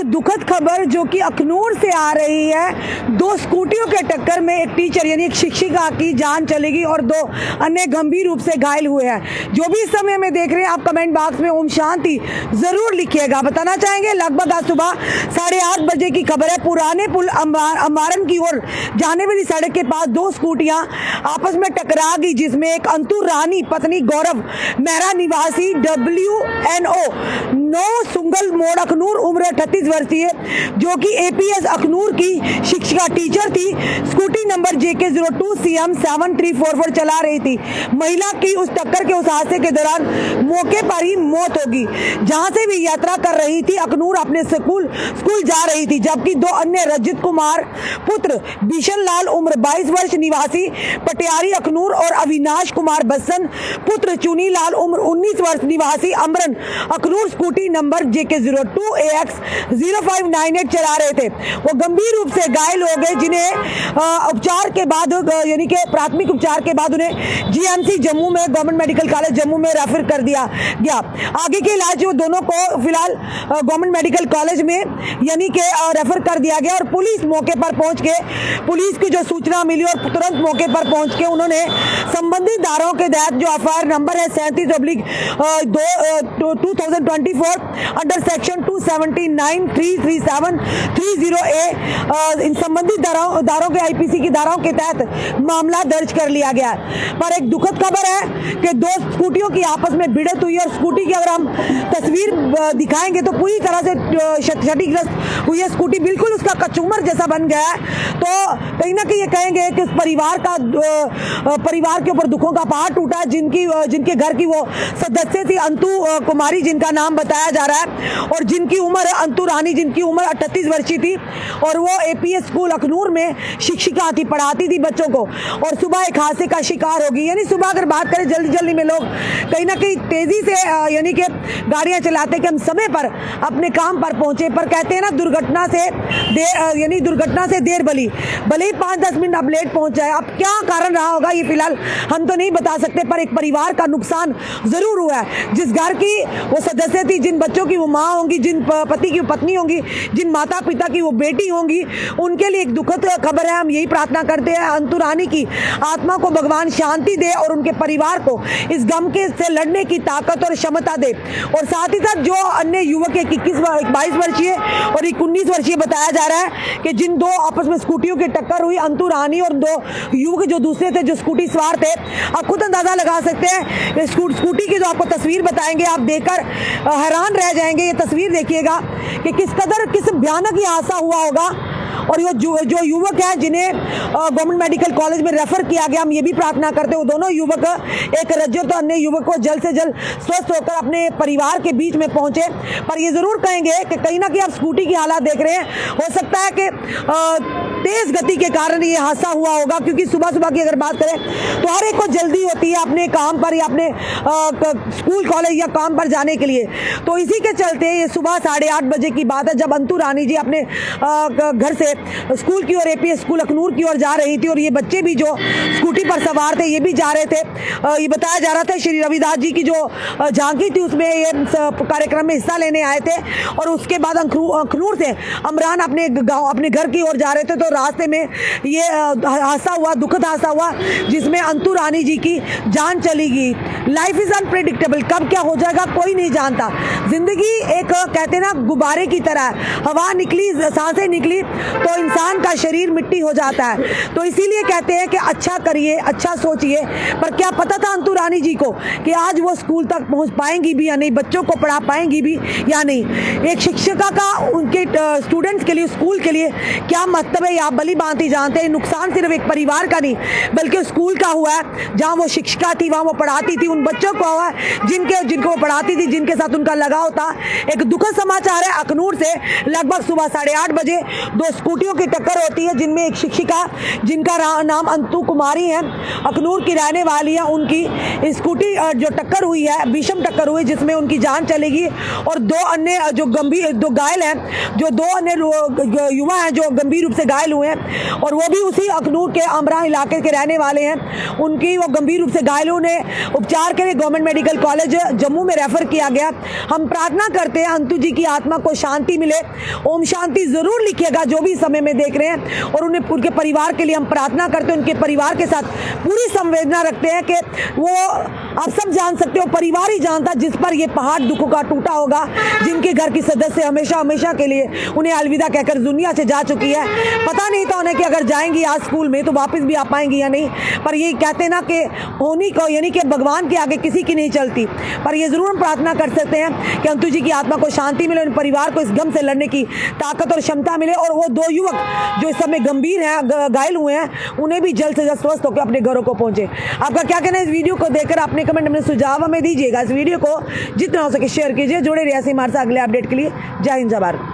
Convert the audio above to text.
दुखद खबर जो कि अखनूर से आ रही है। दो स्कूटियों के टक्कर में एक टीचर यानी एक शिक्षिका की जान चलेगी और दो अन्य गंभीर रूप से घायल हुए हैं। जो भी इस समय में देख रहे हैं आप कमेंट बॉक्स में ओम शांति जरूर लिखिएगा। बताना चाहेंगे लगभग आज सुबह 8:30 बजे की खबर है। पुराने पुल अम्बारन की ओर जाने वाली सड़क के पास दो स्कूटियां आपस में टकरा गई, जिसमें एक अंतु रानी पत्नी गौरव मेहरा निवासी WNO 9 सुंगल मोड़ अखनूर उम्र 38 वर्षीय जो कि APS अखनूर की शिक्षिका टीचर थी, स्कूटी नंबर JK 02 CM 7344 चला रही थी। महिला की उस टक्कर के उस हादसे के दौरान मौके पर ही मौत होगी। जहां से भी यात्रा कर रही थी अखनूर अपने स्कूल जा रही थी, जबकि दो अन्य रजत कुमार पुत्र बिशन लाल उम्र 22 वर्ष निवासी पटियारी अखनूर और अविनाश कुमार बस्सन पुत्र चुनी लाल उम्र 19 वर्ष निवासी Amaran Akhnoor scooty number JK 02 AX 0598 चला रहे थे। वो गंभीर रूप से घायल हो गए, जिन्हें उपचार के बाद यानी कि प्राथमिक उपचार के बाद उन्हें GMC जम्मू में गवर्नमेंट मेडिकल कॉलेज जम्मू में रेफर कर दिया गया। आगे के इलाज वो दोनों को फिलहाल गवर्नमेंट मेडिकल कॉलेज में यानी कि रेफर कर दिया गया। और पुलिस मौके पर पहुंच के पुलिस की जो सूचना मिली और तुरंत मौके पर पहुंच के उन्होंने संबंधित धाराओं के तहत जो FIR नंबर है 37/2024 अंडर सेक्शन 279 337 30A इन संबंधित धाराओं के IPC की धाराओं के तहत मामला दर्ज कर लिया गया है। पर एक दुखद खबर है कि दो स्कूटियों की आपस में भिड़ंत हुई और स्कूटी की अगर हम तस्वीर दिखाएंगे तो पूरी तरह से क्षतिग्रस्त हुई है। स्कूटी बिल्कुल उसका कचूमर जैसा बन गया है। तो कहीं ना कहीं ये कहेंगे कि इस परिवार के ऊपर दुखों का पहाड़ टूटा है। जिनके घर की वो सदस्य थी अंतु कुमारी, जिनका नाम बताया जा रहा है, और जिनकी उम्र अंतु रानी जिनकी उम्र 38 वर्षीय थी और वो APS स्कूल अखनूर में शिक्षिका थी, पढ़ाती थी बच्चों को, और सुबह एक हादसे का शिकार होगी। यानी सुबह अगर बात करें जल्दी में लोग कहीं ना कहीं तेजी से यानी कि गाड़ियां चलाते कि हम समय पर अपने काम पर पहुंचे, पर कहते हैं ना दुर्घटना से देर भले ही 5-10 मिनट अब लेट पहुंच जाए। अब क्या कारण रहा होगा ये फिलहाल हम तो नहीं बता सकते, पर एक परिवार का नुकसान जरूर हुआ है। जिस घर की वो सदस्य थी, जिन बच्चों की वो माँ होंगी, जिन पति की पत्नी होंगी, जिन माता पिता की वो बेटी होंगी, उनके लिए एक दुखद खबर है। हम यही प्रार्थना करते हैं अंतु रानी की आत्मा को भगवान शांति दे और उनके परिवार को इस गम के से लड़ने की ताकत और क्षमता दे। और साथ ही साथ जो अन्य युवक 22 वर्षीय और 19 वर्षीय बताया जा रहा है कि जिन दो आपस में स्कूटियों की टक्कर हुई, अंतु रानी और दो युवक जो दूसरे थे जो स्कूटी सवार थे, आप खुद अंदाजा लगा सकते हैं। स्कूटी की जो आपको तस्वीर बताएंगे आप देखकर हैरान रह जाएंगे। ये तस्वीर देखिएगा कि किस भयानक ये हादसा हुआ होगा। और ये जो युवक है जिन्हें गवर्नमेंट मेडिकल कॉलेज में रेफर किया गया, हम ये भी प्रार्थना करते हैं वो दोनों युवक, एक रजत और अन्य युवक को जल्द से जल्द स्वस्थ होकर अपने परिवार के बीच में पहुंचे। पर ये जरूर कहेंगे कि कहीं ना कहीं आप स्कूटी की हालात देख रहे हैं, हो सकता है कि तेज गति के कारण ये हादसा हुआ होगा, क्योंकि सुबह की अगर बात करें तो हर एक को जल्दी होती है अपने काम पर या अपने स्कूल कॉलेज या काम पर जाने के लिए। तो इसी के चलते ये सुबह 8:30 बजे की बात है जब अंतु रानी जी अपने घर से स्कूल की ओर APS स्कूल अखनूर की ओर जा रही थी, और ये बच्चे भी जो स्कूटी पर सवार थे ये भी जा रहे थे। ये बताया जा रहा था श्री रविदास जी की जो झांकी थी उसमें ये कार्यक्रम में हिस्सा लेने आए थे, और उसके बाद अखनूर से अमरान अपने गाँव अपने घर की ओर जा रहे थे। तो रास्ते में ये हादसा हुआ, दुखद हादसा हुआ, जिसमें अंतु रानी जी की जान चली गई। लाइफ इज अनप्रेडिक्टेबल, कब क्या हो जाएगा कोई नहीं जानता। जिंदगी एक कहते ना गुब्बारे की तरह, हवा निकली सांसें निकली तो इंसान का शरीर मिट्टी हो जाता है। तो इसीलिए कहते हैं कि अच्छा करिए, अच्छा सोचिए। पर क्या पता था अंतु रानी जी को कि आज वो स्कूल तक पहुंच पाएंगी भी या नहीं, बच्चों को पढ़ा पाएंगी भी या नहीं। एक शिक्षिका का उनके स्टूडेंट्स के लिए, स्कूल के लिए क्या महत्व है आप भली भांति जानते हैं। नुकसान सिर्फ एक परिवार का नहीं बल्कि स्कूल का हुआ है। जहाँ वो शिक्षिका थी, वहाँ वो पढ़ाती थी, उन बच्चों को हुआ है जिनको वो पढ़ाती थी, जिनके साथ उनका लगाव था। एक दुखद समाचार है अखनूर से लगभग सुबह 8:30 बजे दो स्कूटियों की टक्कर होती है, जिनमें एक शिक्षिका जिनका नाम अंतु कुमारी है, अखनूर की रहने वाली है, उनकी स्कूटी जो टक्कर हुई है, भीषण टक्कर हुई जिसमें उनकी जान चलेगी। और दो अन्य जो घायल हैं, जो दो अन्य युवा हैं जो गंभीर रूप से घायल हुए हैं और वो भी उसी अखनूर के अमरा इलाके के रहने वाले हैं। उनकी वो गंभीर रूप से घायल, उन्हें उपचार के लिए गवर्नमेंट मेडिकल कॉलेज जम्मू में रेफर किया गया। हम प्रार्थना करते हैं अंतु जी की आत्मा को शांति मिले। ओम शांति जरूर लिखिएगा जो भी समय में देख रहे हैं, और उन्हें उनके परिवार के लिए हम प्रार्थना करते हैं। उनके परिवार के साथ पूरी संवेदना रखते हैं कि वो, आप सब जान सकते हो, परिवार ही जानता जिस पर ये पहाड़ दुखों का टूटा होगा, जिनके घर की सदस्य हमेशा हमेशा के लिए उन्हें अलविदा कहकर दुनिया से जा चुकी है। पता नहीं था उन्हें कि अगर जाएंगी आज स्कूल में तो वापस भी आ पाएंगी या नहीं, पर ये कहते हैं ना कि होनी को, यानी कि भगवान के आगे किसी की नहीं चलती। पर ये जरूर हम प्रार्थना कर सकते हैं कि अंतु जी की आत्मा को शांति मिले, उन परिवार को इस गम से लड़ने की ताकत और क्षमता मिले, और वो 2 युवक जो इस समय गंभीर हैं, घायल हुए हैं, उन्हें भी जल्द से जल्द स्वस्थ होकर अपने घरों को पहुंचे। आपका क्या कहना है इस वीडियो को देखकर? अपने कमेंट में सुझाव हमें दीजिएगा। इस वीडियो को जितना हो सके शेयर कीजिए। जुड़े रहिए हमारे साथ अगले अपडेट के लिए। जय हिंद, जय भारत।